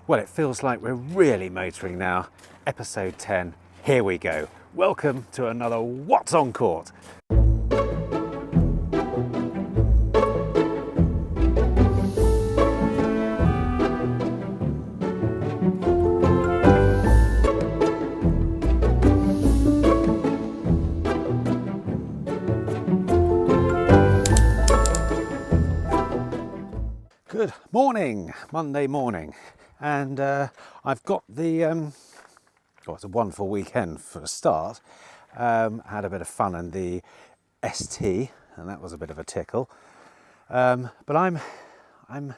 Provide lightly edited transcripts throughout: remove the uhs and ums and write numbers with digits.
Well, it feels like we're really motoring now. Episode 10, here we go. Welcome to another What's on Court. Good morning, Monday morning. And I've got the, well, it's a wonderful weekend for a start. Had a bit of fun in the ST, and that was a bit of a tickle. But I'm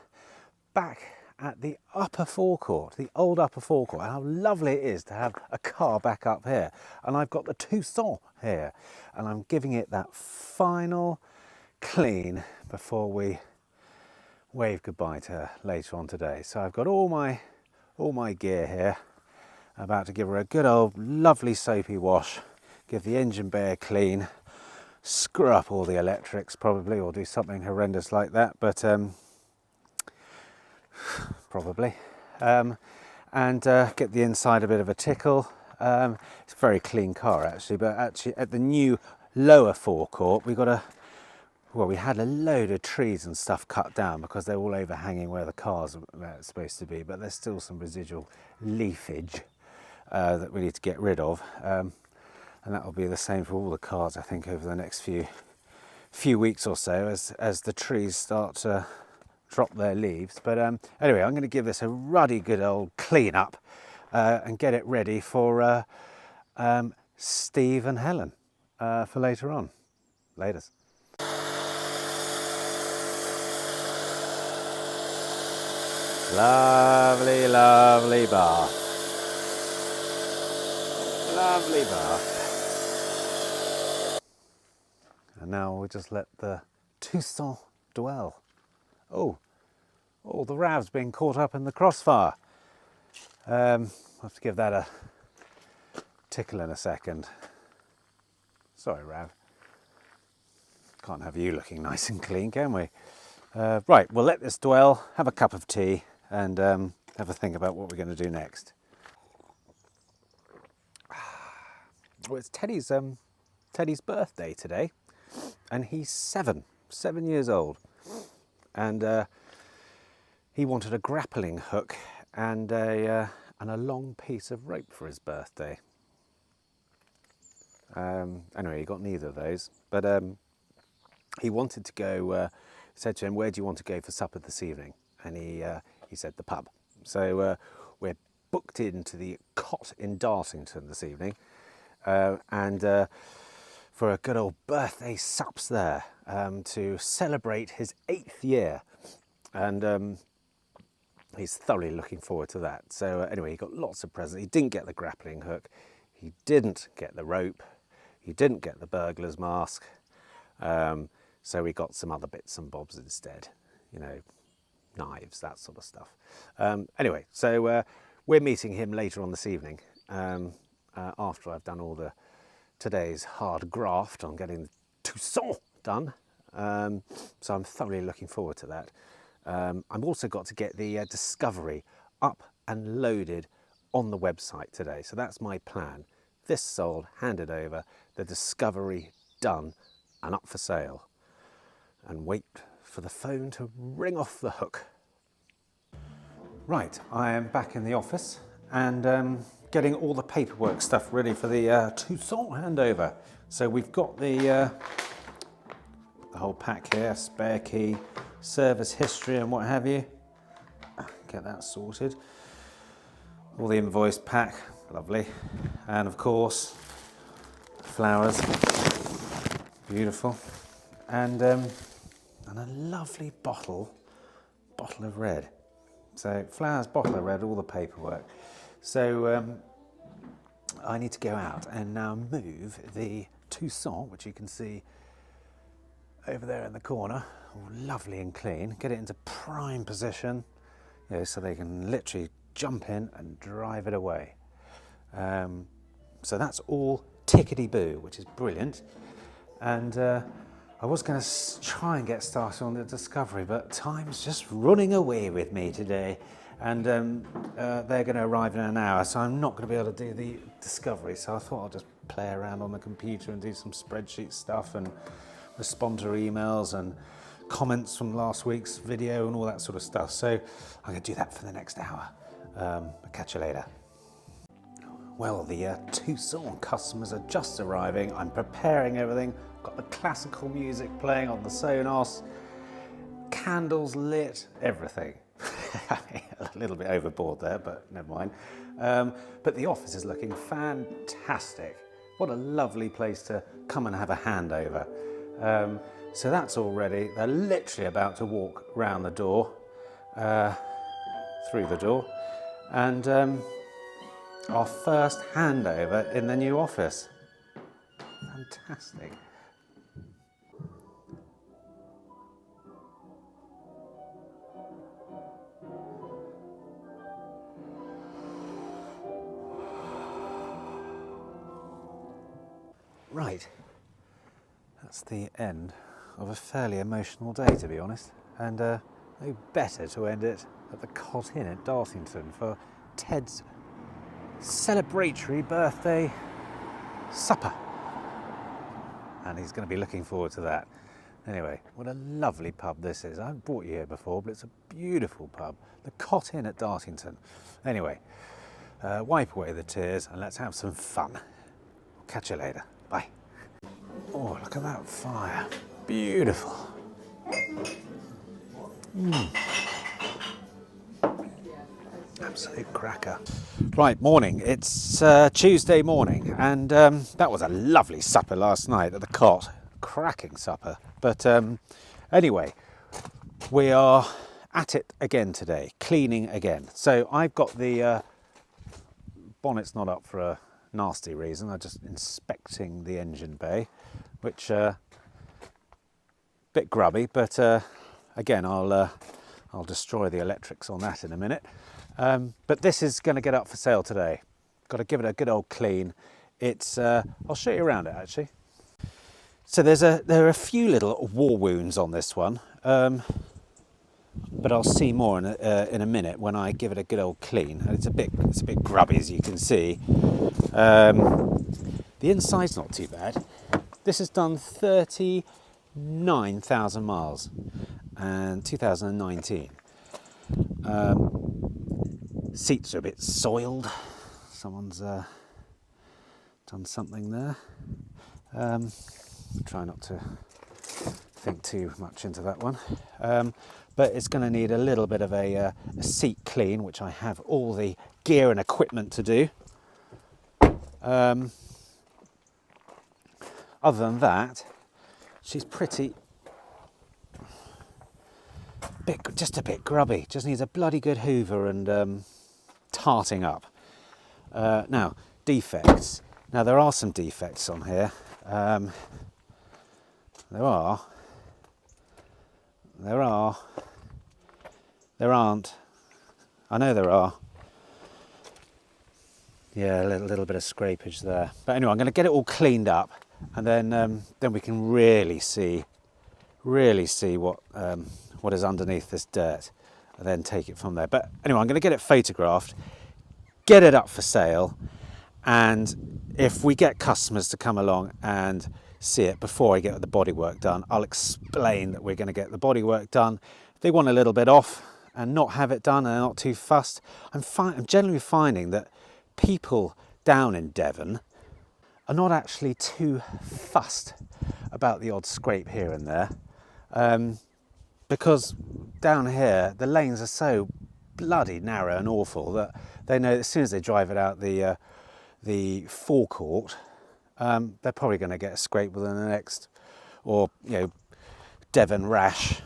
back at the upper forecourt, the old upper forecourt. And how lovely it is to have a car back up here. And I've got the Tucson here, and I'm giving it that final clean before we wave goodbye to her later on today. So I've got all my gear here. I'm about to give her a good old lovely soapy wash, give the engine bay a clean, screw up all the electrics probably, or do something horrendous like that, but probably, and get the inside a bit of a tickle. It's a very clean car actually, but actually at the new lower forecourt we had a load of trees and stuff cut down because they're all overhanging where the cars are supposed to be, but there's still some residual leafage that we need to get rid of, and that will be the same for all the cars I think over the next few weeks or so as the trees start to drop their leaves. But anyway, I'm going to give this a ruddy good old clean up and get it ready for Steve and Helen for later on. Laters. Lovely, lovely bath. Lovely bath. And now we'll just let the Tucson dwell. Oh, the Rav's been caught up in the crossfire. I'll have to give that a tickle in a second. Sorry, Rav. Can't have you looking nice and clean, can we? Right, we'll let this dwell, have a cup of tea, and have a think about what we're going to do next. Well, it's Teddy's birthday today, and he's 7 years old, and he wanted a grappling hook and a long piece of rope for his birthday. Anyway, he got neither of those, but he wanted to go. Said to him, "Where do you want to go for supper this evening?" And he said the pub. So we're booked into the Cot in Dartington this evening, and for a good old birthday sups there to celebrate his 8th year, and he's thoroughly looking forward to that. So anyway, he got lots of presents. He didn't get the grappling hook, he didn't get the rope, he didn't get the burglar's mask. So we got some other bits and bobs instead, you know, knives, that sort of stuff. Anyway, so we're meeting him later on this evening after I've done all today's hard graft on getting the Tucson done. So I'm thoroughly looking forward to that. I've also got to get the Discovery up and loaded on the website today. So that's my plan. This sold, handed over, the Discovery done and up for sale. And wait for the phone to ring off the hook. Right, I am back in the office and getting all the paperwork stuff ready for the Tucson handover. So we've got the whole pack here, spare key, service history and what have you. Get that sorted. All the invoice pack, lovely. And of course, flowers, beautiful. And a lovely bottle of red. So flowers, bottle of red, all the paperwork. So I need to go out and now move the Tucson, which you can see over there in the corner, all lovely and clean, get it into prime position, you know, so they can literally jump in and drive it away. So that's all tickety-boo, which is brilliant. And I was going to try and get started on the Discovery, but time's just running away with me today. and they're going to arrive in an hour, so I'm not going to be able to do the discovery. So I thought I'll just play around on the computer and do some spreadsheet stuff and respond to emails and comments from last week's video and all that sort of stuff. So I'm going to do that for the next hour. I'll catch you later. Well, the Tucson customers are just arriving. I'm preparing everything. Got the classical music playing on the Sonos, candles lit, everything. A little bit overboard there, but never mind. But the office is looking fantastic. What a lovely place to come and have a handover. So that's all ready. They're literally about to walk round the door, through the door, and our first handover in the new office. Fantastic. Right, that's the end of a fairly emotional day, to be honest, and no better to end it at the Cot Inn at Dartington for Ted's celebratory birthday supper, and he's going to be looking forward to that. Anyway, what a lovely pub this is. I haven't brought you here before, but it's a beautiful pub, the Cot Inn at Dartington. Anyway, wipe away the tears and let's have some fun. I'll catch you later. Bye. Oh, look at that fire. Beautiful. Absolute cracker. Right, morning. It's Tuesday morning, and that was a lovely supper last night at the Cot. Cracking supper. But anyway, we are at it again today, cleaning again. So I've got the bonnet's not up for a nasty reason. I'm just inspecting the engine bay, which bit grubby, but again I'll destroy the electrics on that in a minute. But this is going to get up for sale today. Got to give it a good old clean. It's I'll show you around it actually. So there are a few little war wounds on this one, but I'll see more in a minute when I give it a good old clean. It's a bit grubby, as you can see. The inside's not too bad. This has done 39,000 miles and 2019. Seats are a bit soiled. Someone's done something there. Try not to think too much into that one. But it's going to need a little bit of a seat clean, which I have all the gear and equipment to do. Other than that, she's just a bit grubby. Just needs a bloody good hoover and tarting up. Now, defects. Now, there are some defects on here. There aren't. I know there are. Yeah, a little bit of scrapage there. But anyway, I'm going to get it all cleaned up, and then we can really see what is underneath this dirt, and then take it from there. But anyway, I'm going to get it photographed, get it up for sale, and if we get customers to come along and see it before I get the bodywork done, I'll explain that we're going to get the bodywork done. If they want a little bit off and not have it done and they're not too fussed, I'm generally finding that people down in Devon are not actually too fussed about the odd scrape here and there, because down here the lanes are so bloody narrow and awful that they know as soon as they drive it out the forecourt, they're probably going to get a scrape within the next, or Devon rash,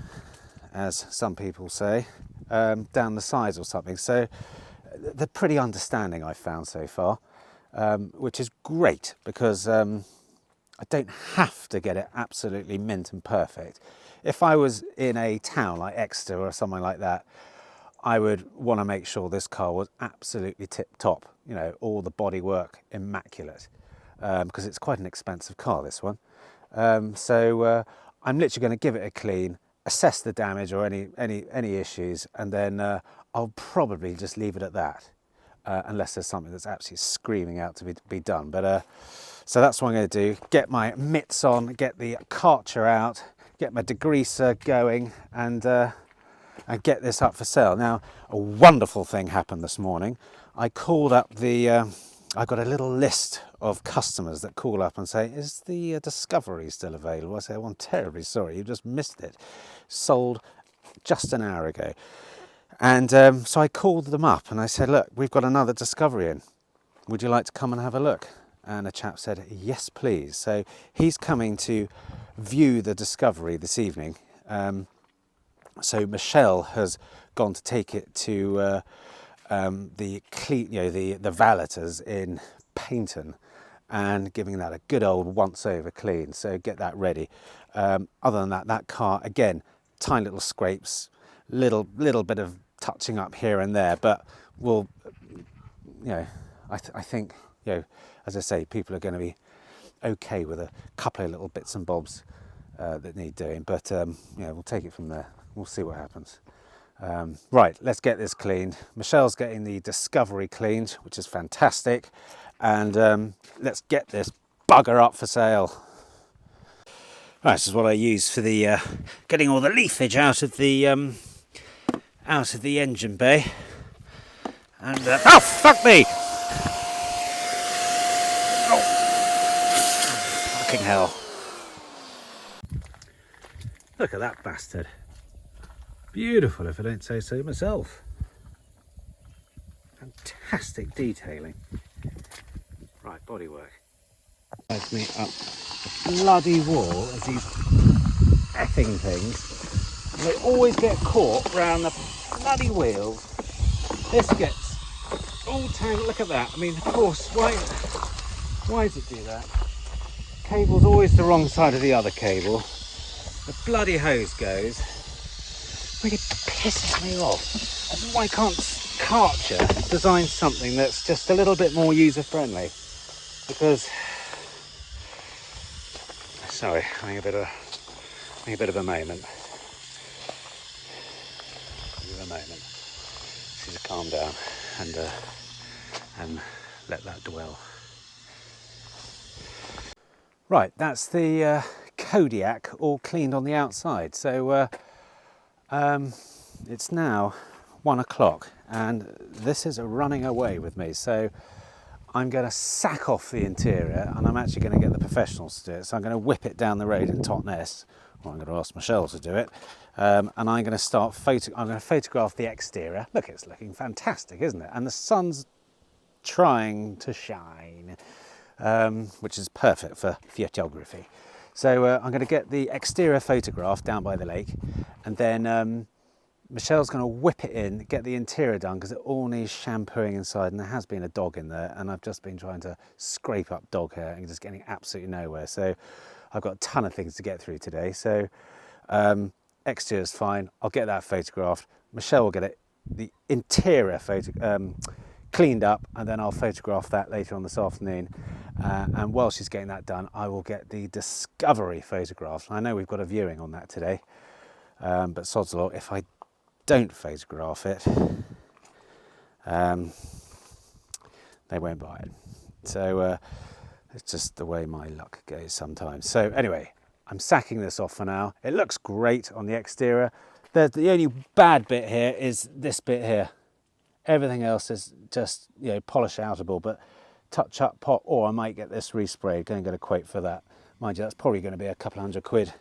as some people say, down the sides or something. So they're pretty understanding, I've found so far, which is great, because I don't have to get it absolutely mint and perfect. If I was in a town like Exeter or something like that, I would want to make sure this car was absolutely tip-top, all the bodywork immaculate, because it's quite an expensive car, this one. So I'm literally going to give it a clean, assess the damage or any issues, and then I'll probably just leave it at that, unless there's something that's absolutely screaming out to be done. But so that's what I'm going to do. Get my mitts on, get the Karcher out, get my degreaser going, and get this up for sale. Now, a wonderful thing happened this morning. I called up the... I got a little list of customers that call up and say, is the Discovery still available? I say, well, I'm terribly sorry, you just missed it. Sold just an hour ago. And so I called them up and I said, look, we've got another Discovery in. Would you like to come and have a look? And a chap said, yes, please. So he's coming to view the Discovery this evening. So Michelle has gone to take it to the valeters in Paynton and giving that a good old once over clean. So get that ready. Other than that, that car, again, tiny little scrapes, little bit of touching up here and there, but we'll, I think, as I say, people are going to be okay with a couple of little bits and bobs that need doing, but we'll take it from there. We'll see what happens. Right, let's get this cleaned. Michelle's getting the Discovery cleaned, which is fantastic, and let's get this bugger up for sale. Right, this is what I use for the getting all the leafage out of the engine bay. And oh, fuck me! Oh, fucking hell! Look at that bastard. Beautiful, if I don't say so myself. Fantastic detailing. Right, bodywork. Drives me up the bloody wall of these effing things. And they always get caught round the bloody wheels. This gets all tangled. Look at that. I mean, of course, why does it do that? Cable's always the wrong side of the other cable. The bloody hose goes. Really pisses me off. Why can't Karcher design something that's just a little bit more user friendly? Because, sorry, having a bit of a moment. Just need to calm down and let that dwell. Right, that's the Kodiak all cleaned on the outside. So. It's now 1 o'clock and this is running away with me, so I'm going to sack off the interior and I'm actually going to get the professionals to do it. So I'm going to whip it down the road in Totnes, or I'm going to ask Michelle to do it, and I'm going to start I'm going to photograph the exterior. Look, it's looking fantastic, isn't it? And the sun's trying to shine, which is perfect for photography. So I'm going to get the exterior photograph down by the lake, and then Michelle's going to whip it in, get the interior done, because it all needs shampooing inside, and there has been a dog in there, and I've just been trying to scrape up dog hair and just getting absolutely nowhere. So I've got a ton of things to get through today. So exterior's fine. I'll get that photographed. Michelle will get the interior cleaned up, and then I'll photograph that later on this afternoon. And while she's getting that done, I will get the Discovery photographed. I know we've got a viewing on that today, but sod's law, if I don't photograph it, they won't buy it. So it's just the way my luck goes sometimes. So anyway, I'm sacking this off for now. It looks great on the exterior. The only bad bit here is this bit here. Everything else is just, polish outable, but touch up pot, or I might get this resprayed. Go and get a quote for that. Mind you, that's probably going to be a couple hundred quid.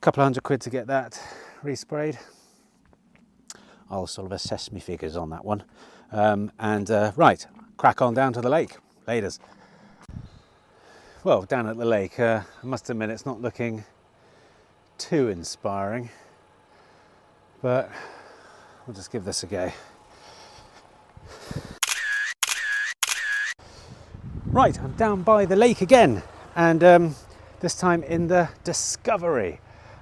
To get that resprayed. I'll sort of assess my figures on that one. Right, crack on down to the lake. Laters. Well, down at the lake, I must admit it's not looking too inspiring, but we'll just give this a go. Right, I'm down by the lake again, and this time in the Discovery,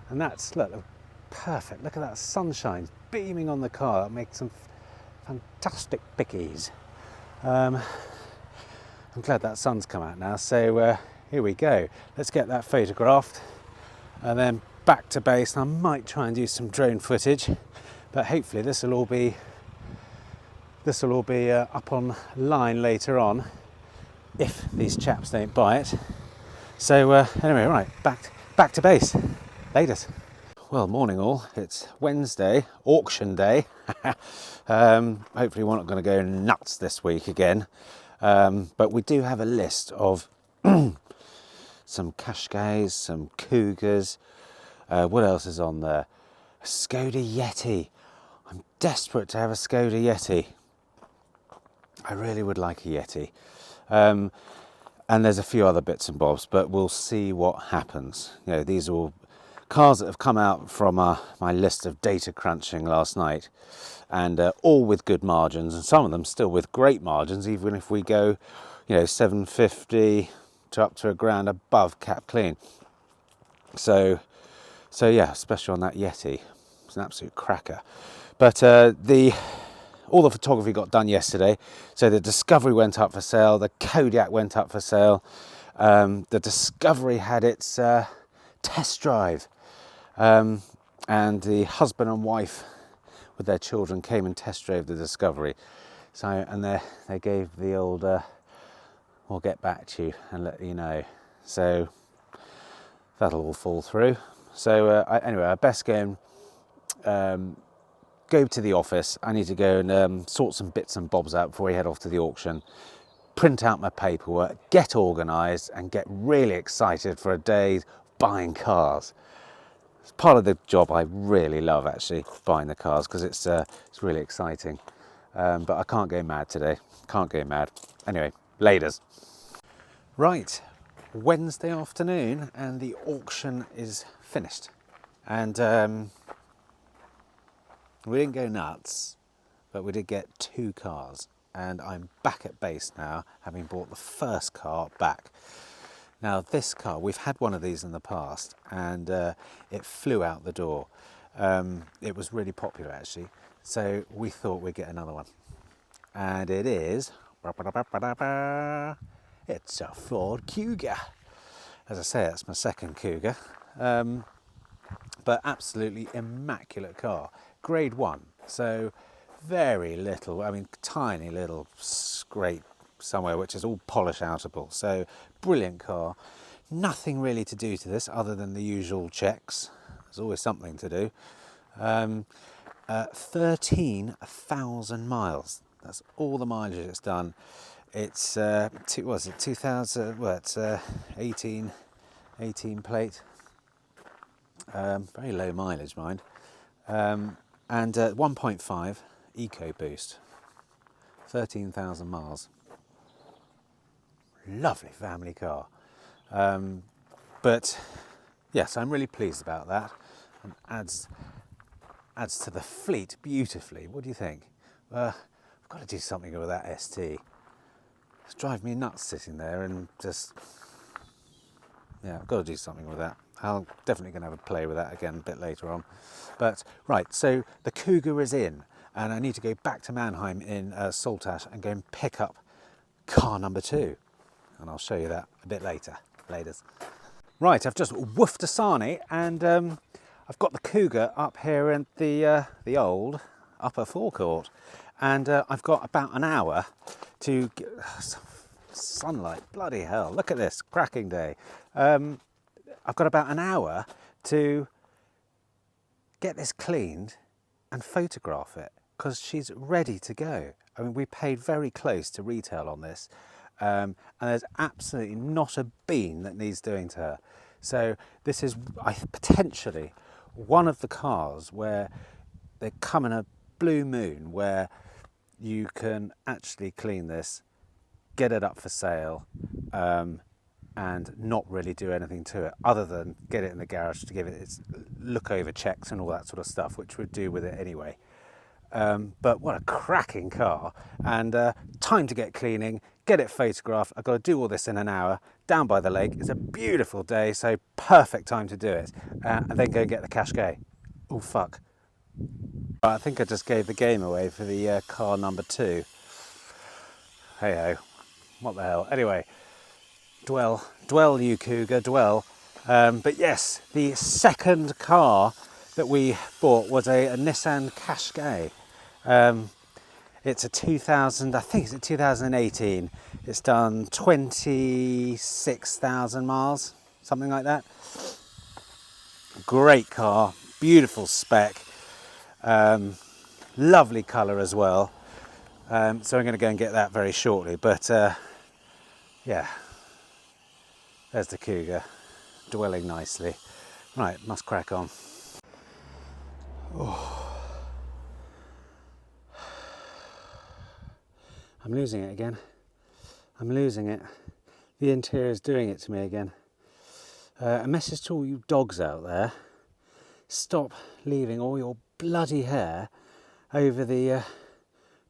and that's, look, perfect. Look at that sunshine beaming on the car. That makes some fantastic pickies. I'm glad that sun's come out now, so here we go. Let's get that photographed and then back to base. I might try and do some drone footage, but hopefully this will all be This will all be up online later on if these chaps don't buy it. So anyway, right, back to base. Latest. Well, morning all. It's Wednesday, auction day. Hopefully we're not going to go nuts this week again. But we do have a list of some Qashqais, some Cougars. What else is on there? A Skoda Yeti. I'm desperate to have a Skoda Yeti. I really would like a Yeti. And there's a few other bits and bobs, but we'll see what happens. You know, these are all cars that have come out from my list of data crunching last night, and all with good margins, and some of them still with great margins, even if we go, you know, 750 to up to £1,000 above cap clean. So yeah, especially on that Yeti, it's an absolute cracker. But all the photography got done yesterday. So the Discovery went up for sale, the Kodiaq went up for sale. The Discovery had its test drive, and the husband and wife with their children came and test drove the Discovery. So, and they gave the old, we'll get back to you and let you know. So that'll all fall through. So anyway, I best go and go to the office. I need to go and sort some bits and bobs out before we head off to the auction, print out my paperwork, get organised and get really excited for a day buying cars. It's part of the job I really love, actually, buying the cars, because it's really exciting. But I can't go mad today, can't go mad. Anyway, laters. Right, Wednesday afternoon and the auction is finished. And we didn't go nuts, but we did get 2 cars, and I'm back at base now, having bought the first car back. Now this car, we've had one of these in the past, and it flew out the door. It was really popular, actually, so we thought we'd get another one. And it is, it's a Ford Cougar. As I say, that's my second Cougar. But absolutely immaculate car. Grade 1, so very little, I mean tiny little scrape somewhere which is all polish outable. So brilliant car. Nothing really to do to this other than the usual checks. There's always something to do. 13,000 miles. That's all the mileage it's done. It's what is it, 2000, well, it's 18 plate. Very low mileage, mind. And 1.5 EcoBoost, 13,000 miles. Lovely family car. But yes, I'm really pleased about that, and adds to the fleet beautifully. What do you think? I've got to do something with that ST. It's driving me nuts sitting there, and just, yeah, I've got to do something with that. I'm definitely going to have a play with that again a bit later on. But right, so the Cougar is in, and I need to go back to Mannheim in Saltash and go and pick up car number 2. And I'll show you that a bit later. Laters. Right, I've just woofed a Sani, and I've got the Cougar up here in the old upper forecourt. And I've got about an hour to get sunlight. Bloody hell, look at this, cracking day. I've got about an hour to get this cleaned and photograph it, because she's ready to go. I mean, we paid very close to retail on this, and there's absolutely not a bean that needs doing to her. So this is potentially one of the cars where they come in a blue moon, where you can actually clean this, get it up for sale, and not really do anything to it other than get it in the garage to give it its look over checks and all that sort of stuff, which we'd do with it anyway. But what a cracking car, and time to get cleaning, get it photographed. I've got to do all this in an hour down by the lake. It's a beautiful day, so perfect time to do it, and then go and get the Qashqai. Oh fuck, I think I just gave the game away for the car number 2. Hey ho, what the hell. Anyway, dwell you Cougar, dwell. But yes, the second car that we bought was a Nissan Qashqai. It's a 2000, I think it's a 2018. It's done 26,000 miles, something like that. Great car, beautiful spec, lovely colour as well. So I'm going to go and get that very shortly. But yeah, there's the Cougar, dwelling nicely. Right, must crack on. Oh. I'm losing it again. I'm losing it. The interior is doing it to me again. A message to all you dogs out there: stop leaving all your bloody hair over the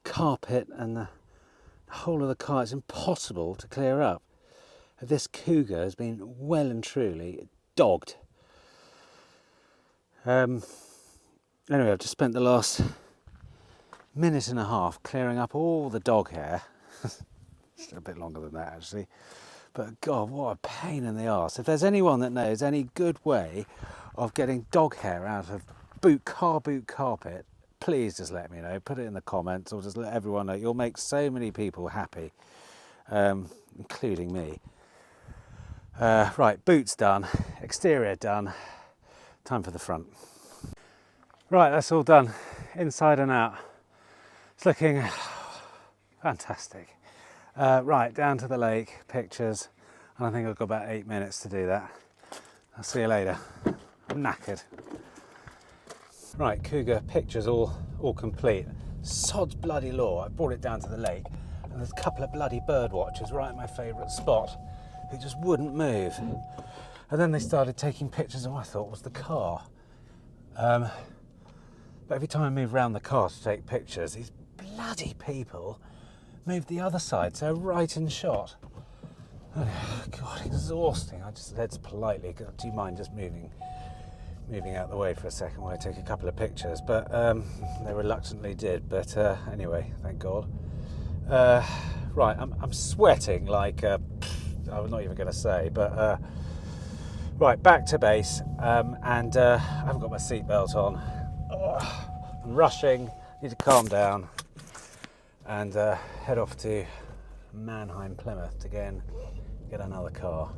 carpet and the whole of the car. It's impossible to clear up. This Cougar has been well and truly dogged. Anyway, I've just spent the last minute and a half clearing up all the dog hair. It's a bit longer than that actually. But God, what a pain in the arse. If there's anyone that knows any good way of getting dog hair out of car boot carpet, please just let me know. Put it in the comments or just let everyone know. You'll make so many people happy, including me. Right, boots done, exterior done, time for the front. Right, that's all done, inside and out. It's looking fantastic. Right, down to the lake, pictures, and I think I've got about 8 minutes to do that. I'll see you later. I'm knackered. Right, Cougar pictures all complete. Sod's bloody law, I brought it down to the lake, and there's a couple of bloody bird watchers right at my favourite spot who just wouldn't move. And then they started taking pictures of what I thought was the car. But every time I move around the car to take pictures, these bloody people moved the other side, so right in shot. Oh, God, exhausting. I just said politely, do you mind just moving out the way for a second while I take a couple of pictures? But they reluctantly did. But anyway, thank God. Right, I'm sweating like I was not even going to say, but right, back to base, and I haven't got my seatbelt on. I'm rushing, need to calm down, and head off to Mannheim, Plymouth to get another car.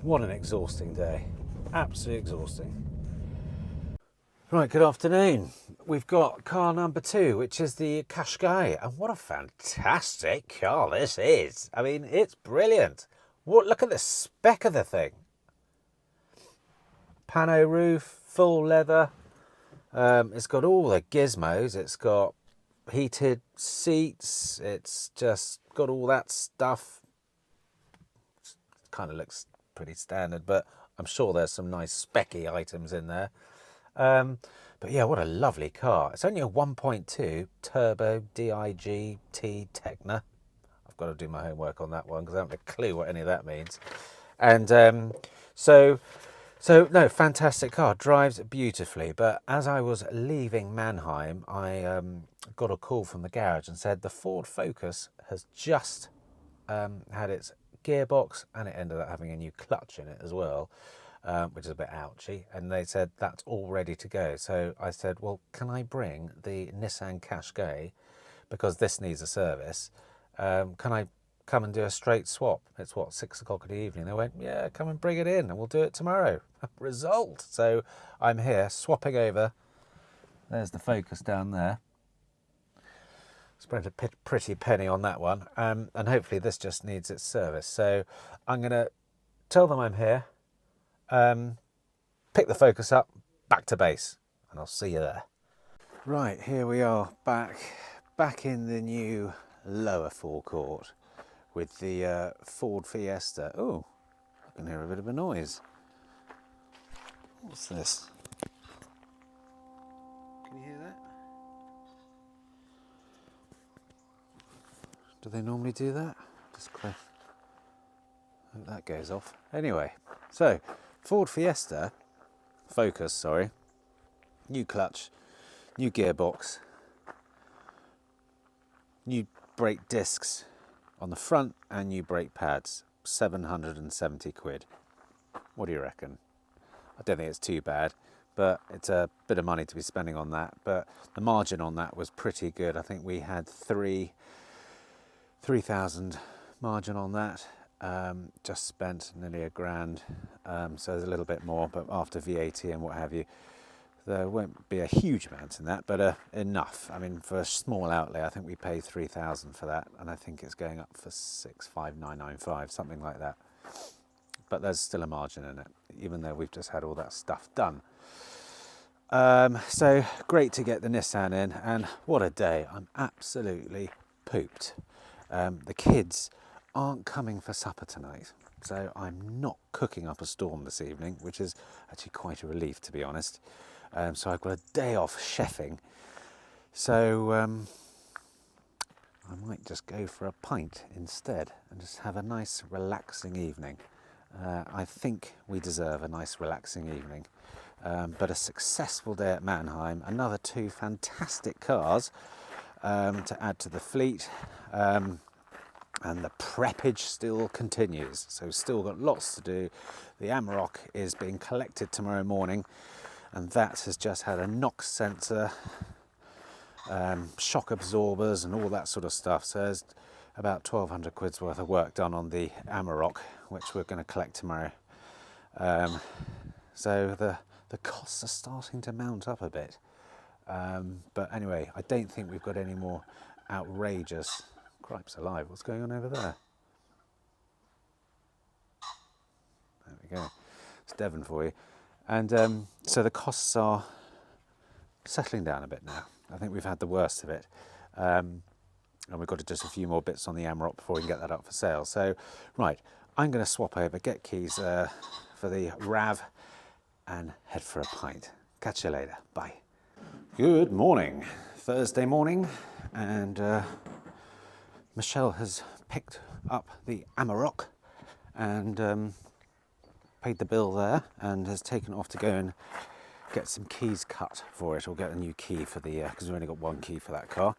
What an exhausting day, absolutely exhausting. Right, good afternoon. We've got car number 2, which is the Qashqai, and what a fantastic car this is. I mean, it's brilliant. Look at the spec of the thing. Pano roof, full leather. It's got all the gizmos. It's got heated seats. It's just got all that stuff. Kind of looks pretty standard, but I'm sure there's some nice specky items in there. But yeah, what a lovely car. It's only a 1.2 turbo DIGT Tecna. I've got to do my homework on that one because I haven't a clue what any of that means. And so no, fantastic car, drives beautifully. But as I was leaving Mannheim, I got a call from the garage and said the Ford Focus has just had its gearbox, and it ended up having a new clutch in it as well, which is a bit ouchy. And they said that's all ready to go. So I said, well, can I bring the Nissan Qashqai, because this needs a service? Can I come and do a straight swap? It's what, 6 o'clock in the evening. They went, yeah, come and bring it in and we'll do it tomorrow. Result. So I'm here swapping over. There's the Focus down there. Spent a pretty penny on that one. And hopefully this just needs its service. So I'm going to tell them I'm here, pick the Focus up, back to base, and I'll see you there. Right, here we are, back in the new lower forecourt with the Ford Fiesta. Oh, I can hear a bit of a noise. What's this? Can you hear that? Do they normally do that? Just hope that goes off. Anyway, so Ford Fiesta, Focus, sorry, new clutch, new gearbox, new brake discs on the front and new brake pads, 770 quid. What do you reckon? I don't think it's too bad. but it's a bit of money to be spending on that. But the margin on that was pretty good. I think we had 3,000 margin on that. Just spent nearly £1,000, so there's a little bit more, but after VAT and what have you, there won't be a huge amount in that, but enough. I mean, for a small outlay, I think we paid 3,000 for that, and I think it's going up for 6,595, something like that. But there's still a margin in it, even though we've just had all that stuff done. So great to get the Nissan in, and what a day. I'm absolutely pooped. The kids aren't coming for supper tonight, so I'm not cooking up a storm this evening, which is actually quite a relief, to be honest. So I've got a day off chefing, so I might just go for a pint instead and just have a nice relaxing evening. I think we deserve a nice relaxing evening, but a successful day at Mannheim, another 2 fantastic cars to add to the fleet, and the preppage still continues, so still got lots to do. The Amarok is being collected tomorrow morning, and that has just had a NOx sensor, shock absorbers and all that sort of stuff. So there's about 1,200 quid's worth of work done on the Amarok, which we're going to collect tomorrow. So the costs are starting to mount up a bit. But anyway, I don't think we've got any more outrageous... Cripes alive, what's going on over there? There we go. It's Devon for you. And so the costs are settling down a bit now. I think we've had the worst of it. And we've got just a few more bits on the Amarok before we can get that up for sale. So, right, I'm going to swap over, get keys for the RAV and head for a pint. Catch you later. Bye. Good morning. Thursday morning, and Michelle has picked up the Amarok and paid the bill there, and has taken it off to go and get some keys cut for it, or get a new key for the, because we've only got one key for that car.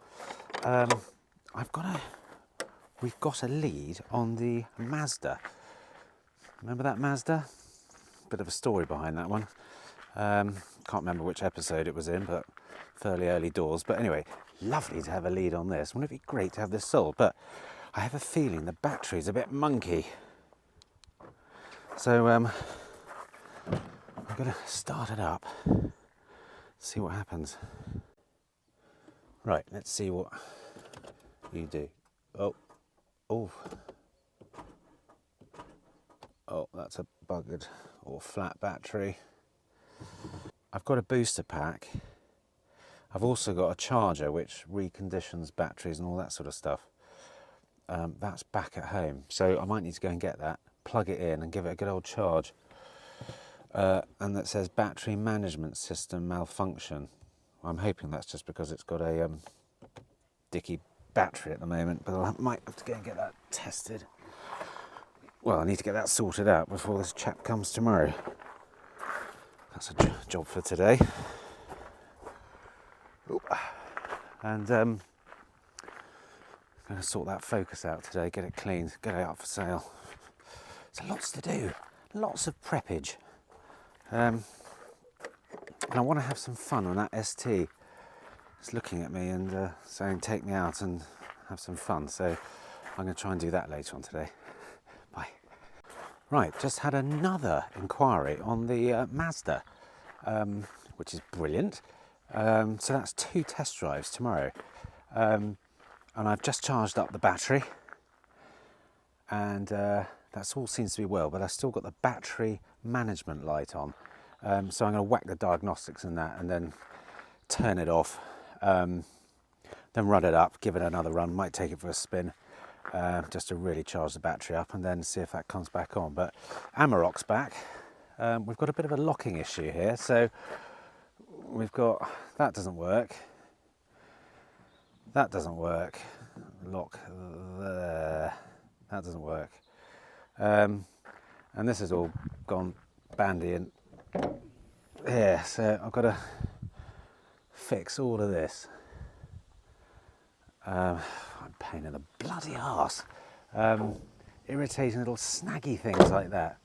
We've got a lead on the Mazda. Remember that Mazda? Bit of a story behind that one. Can't remember which episode it was in, but fairly early doors. But anyway, lovely to have a lead on this. Wouldn't it be great to have this sold? But I have a feeling the battery's a bit monkey. So I'm going to start it up, see what happens. Right, let's see what you do. Oh, that's a buggered or flat battery. I've got a booster pack. I've also got a charger which reconditions batteries and all that sort of stuff. That's back at home, so I might need to go and get that, plug it in and give it a good old charge. And that says battery management system malfunction. I'm hoping that's just because it's got a dicky battery at the moment, but I might have to go and get that tested. Well, I need to get that sorted out before this chap comes tomorrow. That's a job for today. And I'm going to sort that Focus out today, get it cleaned, get it up for sale. There's lots to do, lots of preppage. And I want to have some fun on that ST. It's looking at me and saying take me out and have some fun. So I'm going to try and do that later on today. Bye. Right, just had another inquiry on the Mazda, which is brilliant. So that's 2 test drives tomorrow. And I've just charged up the battery, and that's all seems to be well, but I've still got the battery management light on. So I'm going to whack the diagnostics in that and then turn it off, then run it up, give it another run, might take it for a spin, just to really charge the battery up, and then see if that comes back on. But Amarok's back. We've got a bit of a locking issue here, so we've got, that doesn't work, lock there, that doesn't work, and this has all gone bandy in here, so I've got to fix all of this. I'm a pain in the bloody arse, irritating little snaggy things like that.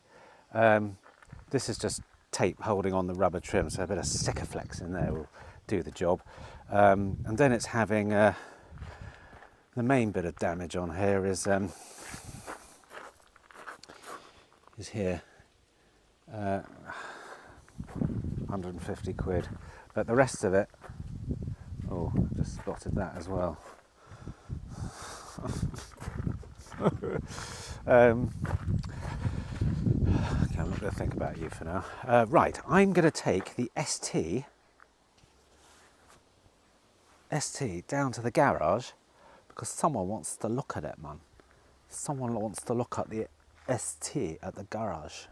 This is just tape holding on the rubber trim, so a bit of Sikaflex in there will do the job. And then it's having the main bit of damage on here is here, 150 quid, but the rest of it, oh, just spotted that as well. I'm not going to think about you for now. Right, I'm going to take the ST down to the garage because someone wants to look at it, man. Someone wants to look at the ST at the garage.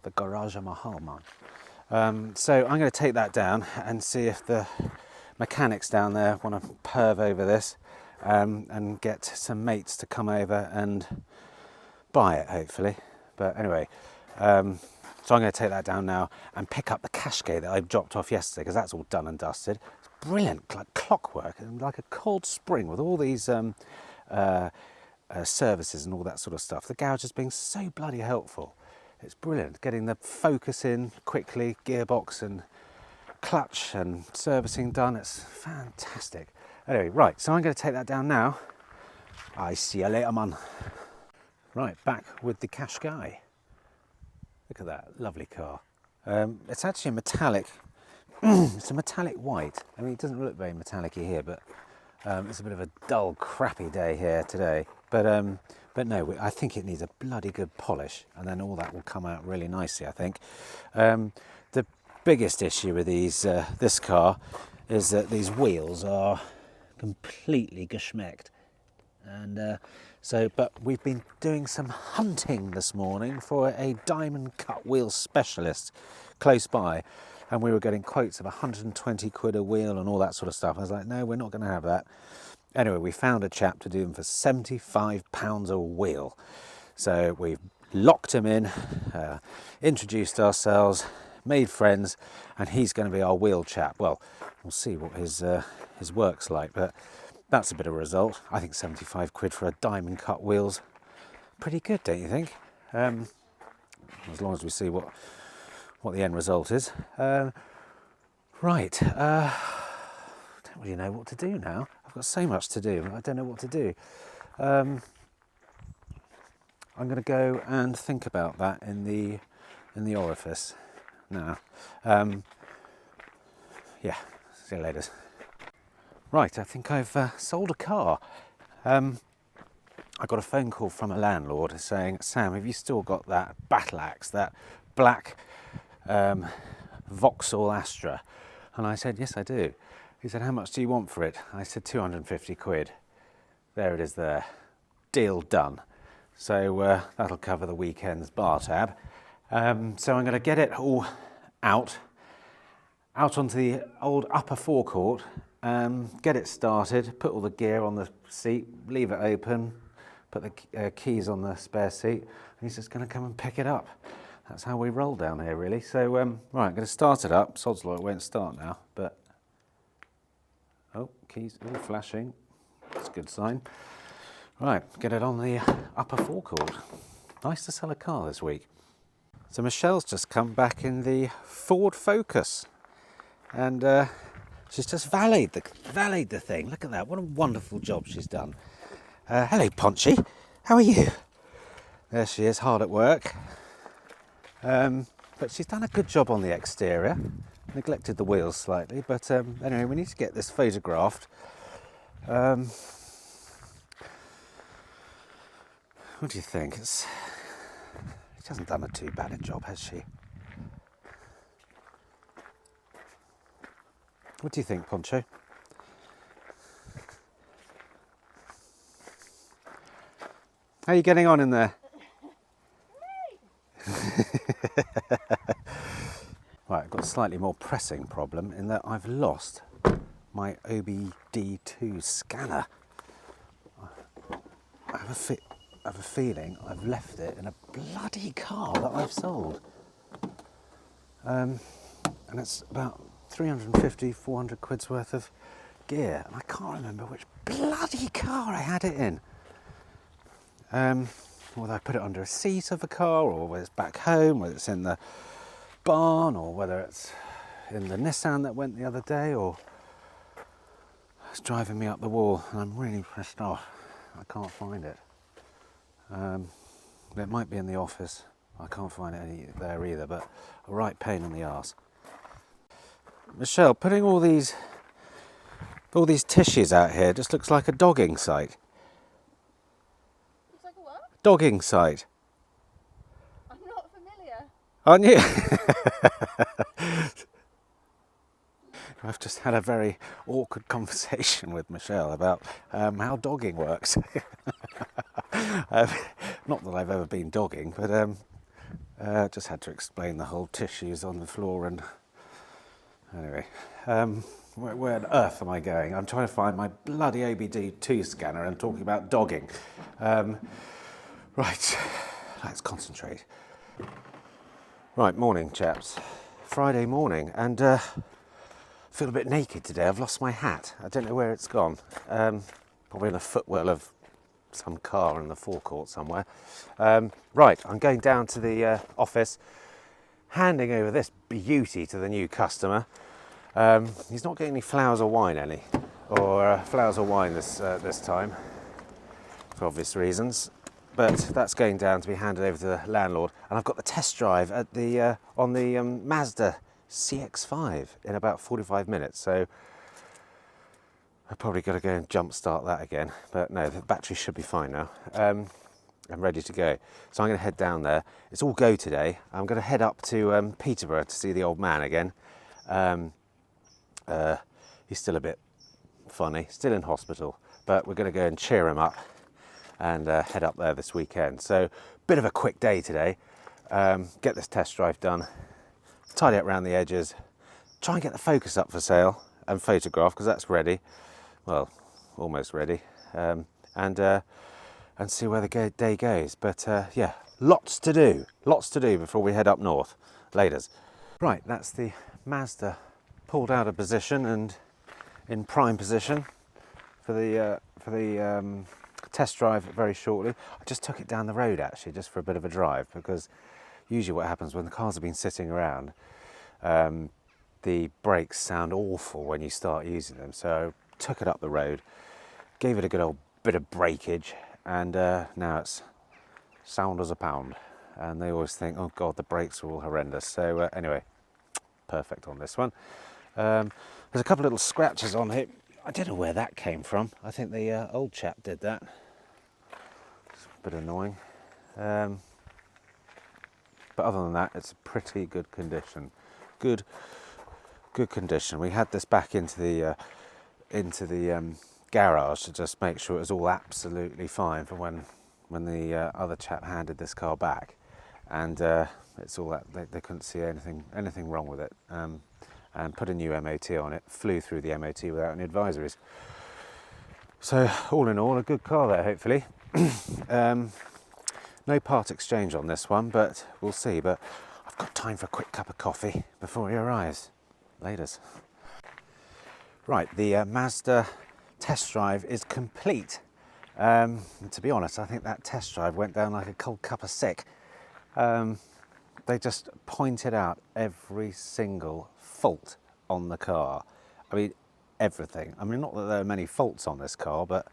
The garage of Mahal, man. So I'm going to take that down and see if the mechanics down there want to perv over this and get some mates to come over and buy it, hopefully. But anyway, so I'm going to take that down now and pick up the Qashqai that I dropped off yesterday because that's all done and dusted. It's brilliant, like clockwork, and like a cold spring with all these services and all that sort of stuff. The garage is being so bloody helpful. It's brilliant, getting the focus in quickly, gearbox and clutch and servicing done. It's fantastic. Anyway, right, so I'm going to take that down now. I see you later, man. Right, back with the Qashqai. Look at that, lovely car. It's actually a metallic, it's a metallic white. I mean, it doesn't look very metallic-y here, but it's a bit of a dull, crappy day here today. But no, I think it needs a bloody good polish, and then all that will come out really nicely, I think. The biggest issue with this car is that these wheels are completely geschmecked. And but we've been doing some hunting this morning for a diamond cut wheel specialist close by, and we were getting quotes of 120 quid a wheel and all that sort of stuff. I was like, no, we're not going to have that. Anyway, we found a chap to do them for £75 a wheel. So we've locked him in, introduced ourselves, made friends, and he's going to be our wheel chap. Well, we'll see what his work's like, but that's a bit of a result. I think 75 quid for a diamond cut wheel's pretty good, don't you think? As long as we see what the end result is. Right, I don't really know what to do now. I've got so much to do, I don't know what to do. I'm going to go and think about that in the orifice now. Yeah, see you later. Right, I think I've sold a car. I got a phone call from a landlord saying, Sam, have you still got that battle axe, that black Vauxhall Astra? And I said, yes, I do. He said, how much do you want for it? I said, 250 quid. There it is there. Deal done. So that'll cover the weekend's bar tab. So I'm going to get it all out onto the old upper forecourt, get it started, put all the gear on the seat, leave it open, put the keys on the spare seat, and he's just going to come and pick it up. That's how we roll down here, really. So, right, I'm going to start it up. Sod's law, it won't start now, but... Oh, keys all flashing. That's a good sign. Right, get it on the upper forecourt. Nice to sell a car this week. So Michelle's just come back in the Ford Focus, and she's just valeted the thing. Look at that, what a wonderful job she's done. Hello, Ponchy, how are you? There she is, hard at work. But she's done a good job on the exterior. Neglected the wheels slightly, but anyway, we need to get this photographed. What do you think? She hasn't done a too bad a job, has she? What do you think, Poncho? How are you getting on in there? Right, I've got a slightly more pressing problem in that I've lost my OBD2 scanner. I have a feeling I've left it in a bloody car that I've sold. And it's about 350, 400 quid's worth of gear. And I can't remember which bloody car I had it in. Whether I put it under a seat of a car or whether it's back home, whether it's in the barn, or whether it's in the Nissan that went the other day, or it's driving me up the wall, and I'm really pissed off. I can't find it. It might be in the office. I can't find it there either, but a right pain in the arse. Michelle, putting all these tissues out here just looks like a dogging site. Looks like a what? Dogging site. I'm not familiar. Aren't you? I've just had a very awkward conversation with Michelle about how dogging works. Not that I've ever been dogging, but just had to explain the whole tissues on the floor. And anyway, where on earth am I going? I'm trying to find my bloody OBD2 scanner and talking about dogging. Right, let's concentrate. Right, morning chaps. Friday morning, and I feel a bit naked today. I've lost my hat. I don't know where it's gone. Probably in a footwell of some car in the forecourt somewhere. Right, I'm going down to the office, handing over this beauty to the new customer. He's not getting any flowers or wine this time, for obvious reasons. But that's going down to be handed over to the landlord, and I've got the test drive at the on the Mazda CX-5 in about 45 minutes. So I've probably got to go and jump start that again, but no, the battery should be fine now. I'm ready to go. So I'm going to head down there. It's all go today. I'm going to head up to Peterborough to see the old man again. He's still a bit funny, still in hospital, but we're going to go and cheer him up and head up there this weekend. So bit of a quick day today. Get this test drive done, tidy up around the edges, try and get the Focus up for sale and photograph, because that's ready. Well, almost ready, and see where the day goes. But yeah, lots to do before we head up north. Laters. Right, that's the Mazda pulled out of position and in prime position for the test drive very shortly. I just took it down the road actually, just for a bit of a drive, because usually what happens when the cars have been sitting around, the brakes sound awful when you start using them. So took it up the road, gave it a good old bit of breakage, and now it's sound as a pound. And they always think, oh God, the brakes are all horrendous. So anyway, perfect on this one. There's a couple of little scratches on here. I don't know where that came from. I think the old chap did that. It's a bit annoying. But other than that, it's a pretty good condition. Good condition. We had this back into the garage to just make sure it was all absolutely fine for when the other chap handed this car back, and it's all that they couldn't see anything wrong with it. And put a new MOT on it, flew through the MOT without any advisories. So all in all, a good car there, hopefully. No part exchange on this one, but we'll see. But I've got time for a quick cup of coffee before he arrives. Laters. Right, the Mazda test drive is complete. And to be honest, I think that test drive went down like a cold cup of sick. They just pointed out every single fault on the car. I mean, everything. I mean, not that there are many faults on this car, but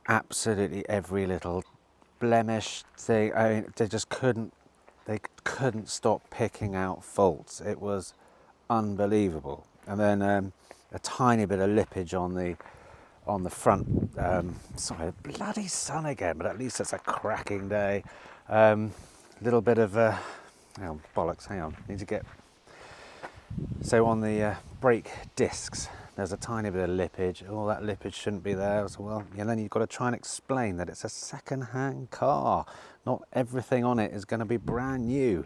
absolutely every little blemish thing. I mean, they couldn't stop picking out faults. It was unbelievable. And then a tiny bit of lippage on the front. Sorry, bloody sun again, but at least it's a cracking day. Little bit of hang on, bollocks, hang on, need to get. So on the brake discs, there's a tiny bit of lippage. Oh, that lippage shouldn't be there. So, well, and then you've got to try and explain that it's a second-hand car. Not everything on it is going to be brand new.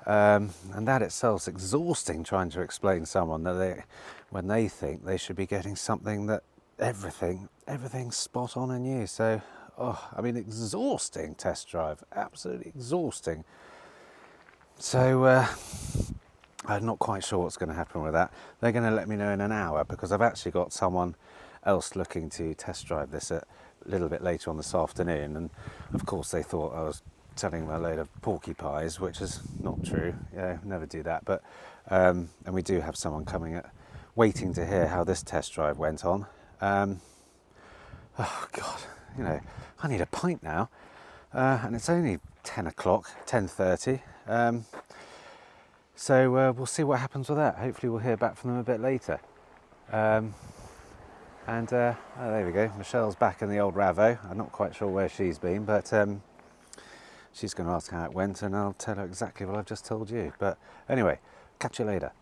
And that itself's exhausting, trying to explain to someone that when they think they should be getting something that everything's spot on and new. So, I mean, exhausting test drive, absolutely exhausting. So I'm not quite sure what's going to happen with that. They're going to let me know in an hour, because I've actually got someone else looking to test drive this a little bit later on this afternoon, and of course they thought I was telling him a load of porcupines, which is not true. Yeah, never do that. But and we do have someone coming waiting to hear how this test drive went on. Oh God, you know, I need a pint now, and it's only 10 o'clock, 10:30. So we'll see what happens with that. Hopefully we'll hear back from them a bit later. Oh, there we go. Michelle's back in the old Ravo. I'm not quite sure where she's been, but she's going to ask how it went, and I'll tell her exactly what I've just told you. But anyway, catch you later.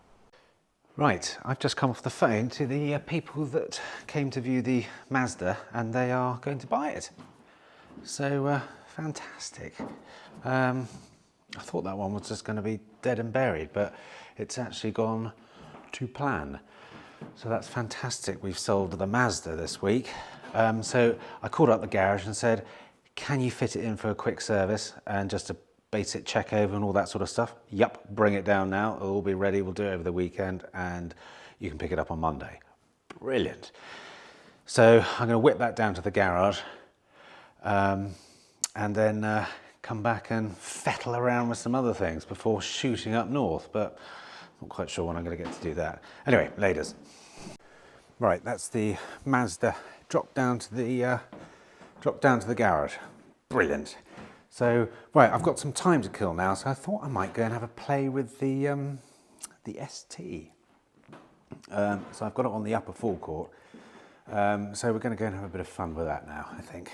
Right, I've just come off the phone to the people that came to view the Mazda, and they are going to buy it. So fantastic. I thought that one was just going to be dead and buried, but it's actually gone to plan. So that's fantastic. We've sold the Mazda this week. So I called up the garage and said, can you fit it in for a quick service and just a basic check over and all that sort of stuff? Yup, bring it down now. It'll all be ready. We'll do it over the weekend and you can pick it up on Monday. Brilliant. So I'm going to whip that down to the garage and then come back and fettle around with some other things before shooting up north. But not quite sure when I'm going to get to do that. Anyway, laters. Right, that's the Mazda dropped down to the garage. Brilliant. So right, I've got some time to kill now, so I thought I might go and have a play with the ST. So I've got it on the upper forecourt. So we're going to go and have a bit of fun with that now, I think.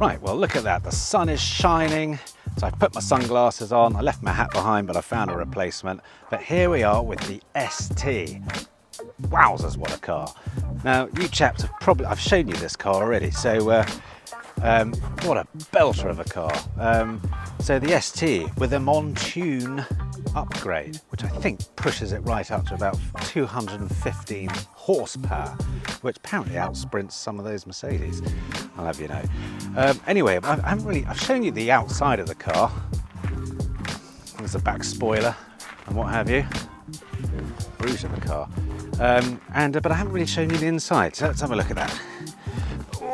Right, well look at that, the sun is shining, so I've put my sunglasses on, I left my hat behind but I found a replacement, but here we are with the ST. Wowzers, what a car. Now you chaps have probably, I've shown you this car already, so what a belter of a car. So the ST with a Montune upgrade, which I think pushes it right up to about 215 horsepower, which apparently outsprints some of those Mercedes, I'll have you know. Anyway, I've shown you the outside of the car. There's the back spoiler and what have you. Brute of a car. But I haven't really shown you the inside, so let's have a look at that.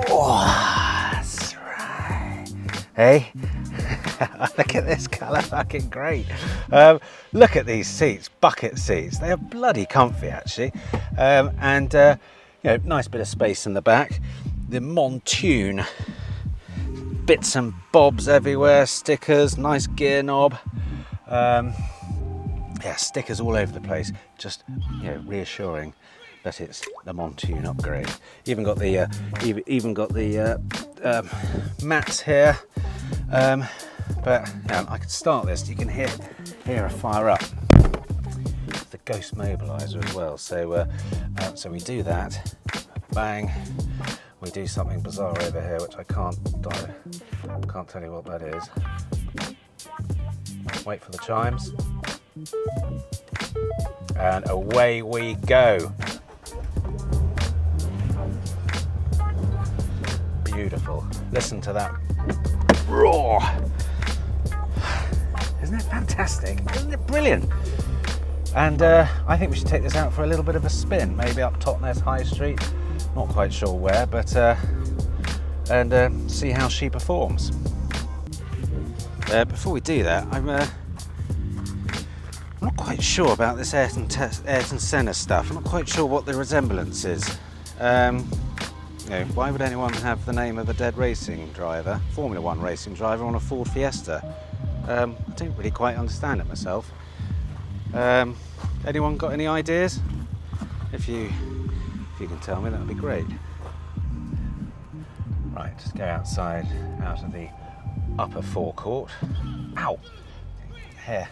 Oh, that's right. Hey? Look at this colour, fucking great. Look at these seats, bucket seats. They are bloody comfy actually. You know, nice bit of space in the back. The Montune, bits and bobs everywhere, stickers, nice gear knob. Yeah, stickers all over the place. Just, you know, reassuring that it's the Montune upgrade. Even got the mats here. But yeah, I could start this. You can hear a fire up. The ghost mobiliser as well. So so we do that. Bang. We do something bizarre over here, which I can't tell you what that is. Wait for the chimes. And away we go. Beautiful. Listen to that roar. Isn't it fantastic? Isn't it brilliant? And I think we should take this out for a little bit of a spin, maybe up Totnes High Street, not quite sure where, but and see how she performs. Before we do that, I'm not quite sure about this Ayrton Senna stuff. I'm not quite sure what the resemblance is. You know, why would anyone have the name of a dead racing driver, Formula One racing driver, on a Ford Fiesta? I don't really quite understand it myself. Anyone got any ideas? If you can tell me, that would be great. Right, just go outside, out of the upper forecourt. Ow! Hair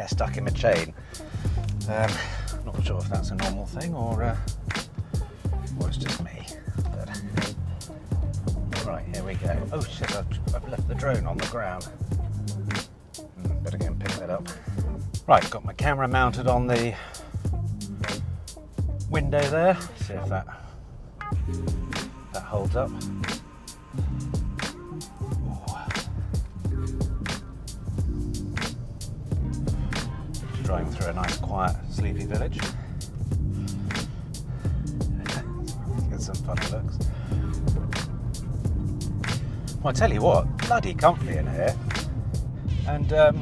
stuck in my chain. Not sure if that's a normal thing or it's just me. But right, here we go. Oh shit! I've left the drone on the ground. Better go and pick that up. Right, got my camera mounted on the window there. See if that holds up. driving through a nice, quiet, sleepy village. Get some funny looks. Well, I tell you what, bloody comfy in here. And yeah,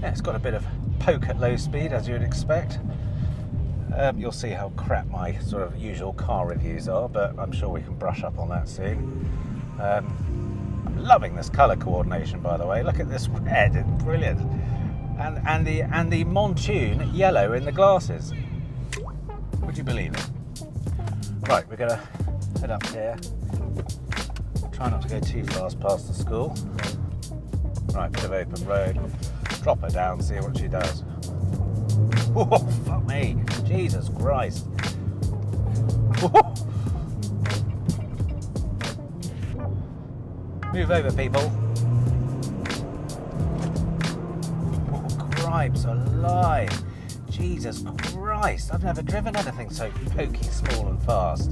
it's got a bit of poke at low speed, as you'd expect. You'll see how crap my sort of usual car reviews are, but I'm sure we can brush up on that soon. I'm loving this colour coordination, by the way. Look at this red, it's brilliant. And the monsoon yellow in the glasses. Would you believe it? Right, we're gonna head up here. Try not to go too fast past the school. Right, bit of open road. Drop her down, see what she does. Oh, fuck me. Jesus Christ. Move over, people. Oh, cripes alive. Jesus Christ. I've never driven anything so pokey, small and fast.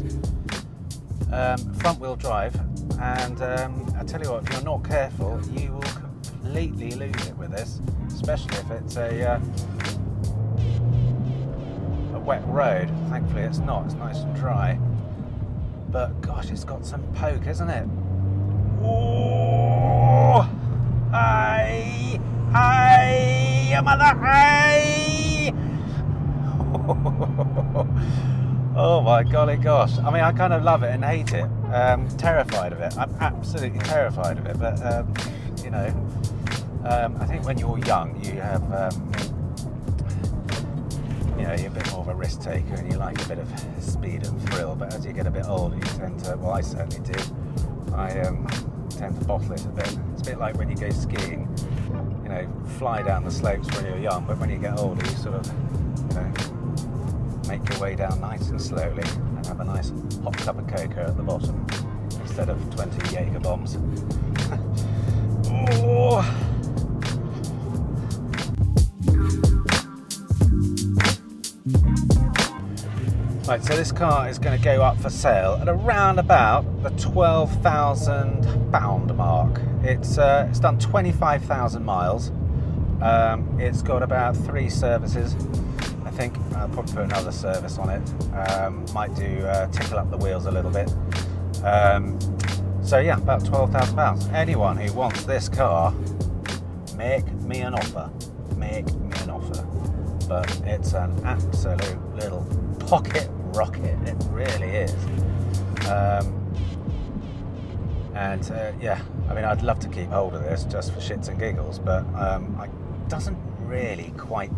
Front wheel drive. And I tell you what, if you're not careful, you will completely lose it with this. Especially if it's a wet road. Thankfully it's not, it's nice and dry. But gosh, it's got some poke, isn't it? Oh, hey, mother, hey! Oh my golly gosh. I mean, I kind of love it and hate it. Terrified of it. I'm absolutely terrified of it. But, you know, I think when you're young, you have, you know, you're a bit more of a risk taker and you like a bit of speed and thrill. But as you get a bit older, you tend to, well, I certainly do. I tend to bottle it a bit. It's a bit like when you go skiing, you know, fly down the slopes when you're young, but when you get older, you sort of, you know, make your way down nice and slowly and have a nice hot cup of cocoa at the bottom instead of 20 Jaeger bombs. Oh. Right, so this car is going to go up for sale at around about the £12,000 mark. It's done 25,000 miles. It's got about 3 services. I think I'll probably put another service on it. Might do tickle up the wheels a little bit. So yeah, about £12,000. Anyone who wants this car, make me an offer. Make me an offer. But it's an absolute little pocket rocket. It really is. Yeah, I mean, I'd love to keep hold of this just for shits and giggles, but it doesn't really quite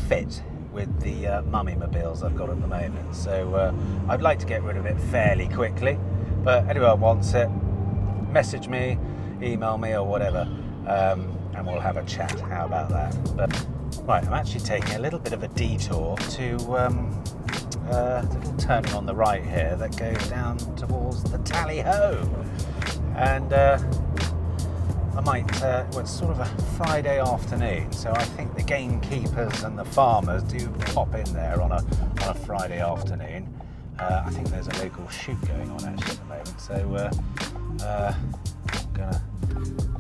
fit with the mummy-mobiles I've got at the moment. So I'd like to get rid of it fairly quickly. But anyone wants it, message me, email me or whatever, and we'll have a chat. How about that? But right, I'm actually taking a little bit of a detour to a little turning on the right here that goes down towards the Tally-Ho. And I might, well, it's sort of a Friday afternoon, so I think the gamekeepers and the farmers do pop in there on a Friday afternoon. I think there's a local shoot going on actually at the moment, so I'm going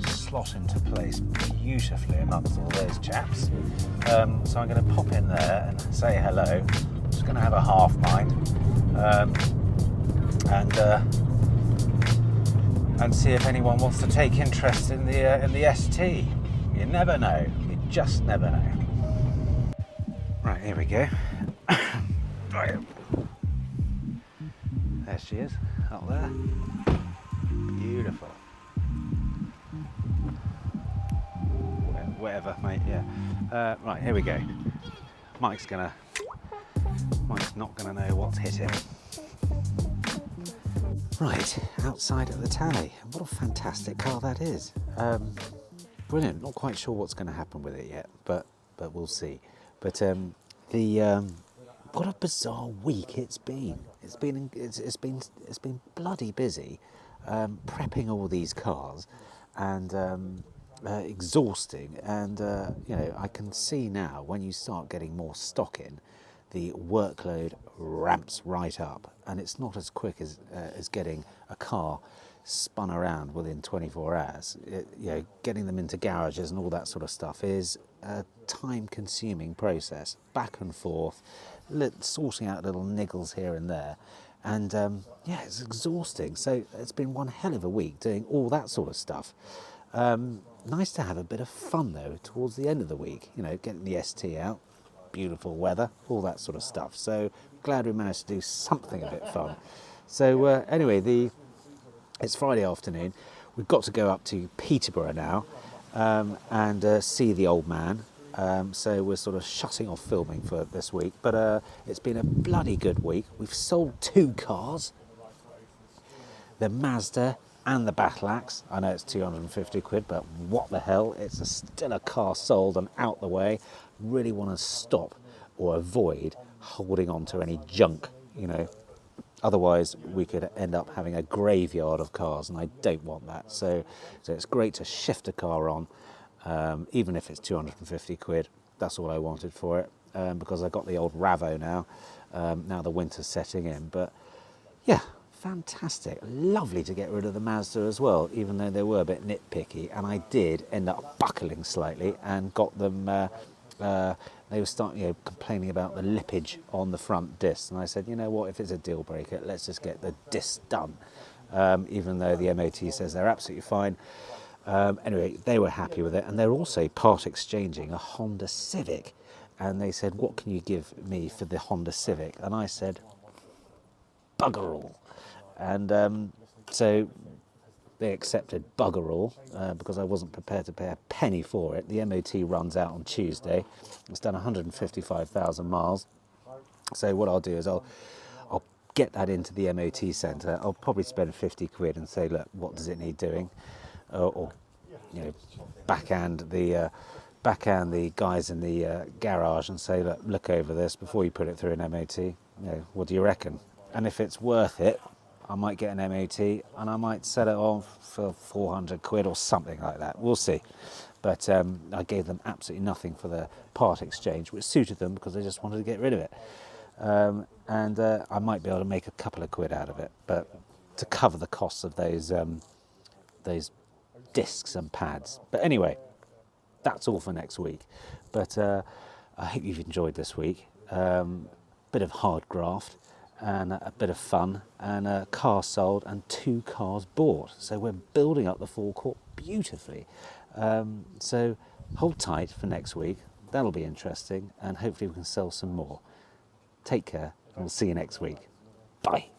to slot into place beautifully amongst all those chaps. So I'm going to pop in there and say hello. I'm just going to have a half mind and see if anyone wants to take interest in the ST. You never know. You just never know. Right, here we go. Right. There she is, up there. Beautiful. Whatever, mate, yeah. Right, here we go. Mike's not gonna know what's hit him. Right, outside of the Tally. What a fantastic car that is. Brilliant. Not quite sure what's going to happen with it yet, but we'll see. But what a bizarre week it's been. It's been bloody busy, prepping all these cars, and exhausting. And you know, I can see now when you start getting more stock in, the workload ramps right up, and it's not as quick as getting a car spun around within 24 hours. You know, getting them into garages and all that sort of stuff is a time-consuming process, back and forth, sorting out little niggles here and there. And yeah, it's exhausting. So it's been one hell of a week doing all that sort of stuff. Nice to have a bit of fun though towards the end of the week, you know, getting the ST out, beautiful weather, all that sort of stuff. So glad we managed to do something a bit fun. So anyway, it's Friday afternoon. We've got to go up to Peterborough now and see the old man. So we're sort of shutting off filming for this week, but it's been a bloody good week. We've sold 2 cars, the Mazda and the Battle Axe. I know it's 250 quid, but what the hell, it's still a car sold and out the way. Really want to stop or avoid holding on to any junk, you know. Otherwise, we could end up having a graveyard of cars, and I don't want that. So it's great to shift a car on, even if it's 250 quid. That's all I wanted for it, because I got the old Ravo now. Now the winter's setting in, but yeah, fantastic. Lovely to get rid of the Mazda as well, even though they were a bit nitpicky, and I did end up buckling slightly and got them. They were starting, complaining about the lippage on the front disc, and I said, you know what, if it's a deal breaker, let's just get the disc done, even though the MOT says they're absolutely fine. Anyway, they were happy with it, and they're also part exchanging a Honda Civic, and they said, what can you give me for the Honda Civic? And I said, bugger all. And so they accepted bugger all because I wasn't prepared to pay a penny for it. The MOT runs out on Tuesday. It's done 155,000 miles. So what I'll do is I'll get that into the MOT centre. I'll probably spend 50 quid and say, look, what does it need doing? Or backhand the guys in the garage and say, look over this before you put it through an MOT. What do you reckon? And if it's worth it, I might get an MOT and I might sell it on for 400 quid or something like that. We'll see. But I gave them absolutely nothing for the part exchange, which suited them because they just wanted to get rid of it. And I might be able to make a couple of quid out of it, but to cover the costs of those discs and pads. But anyway, that's all for next week. But I hope you've enjoyed this week. Bit of hard graft and a bit of fun, and a car sold and 2 cars bought. So we're building up the forecourt beautifully. So hold tight for next week. That'll be interesting, and hopefully we can sell some more. Take care, and we'll see you next week. Bye.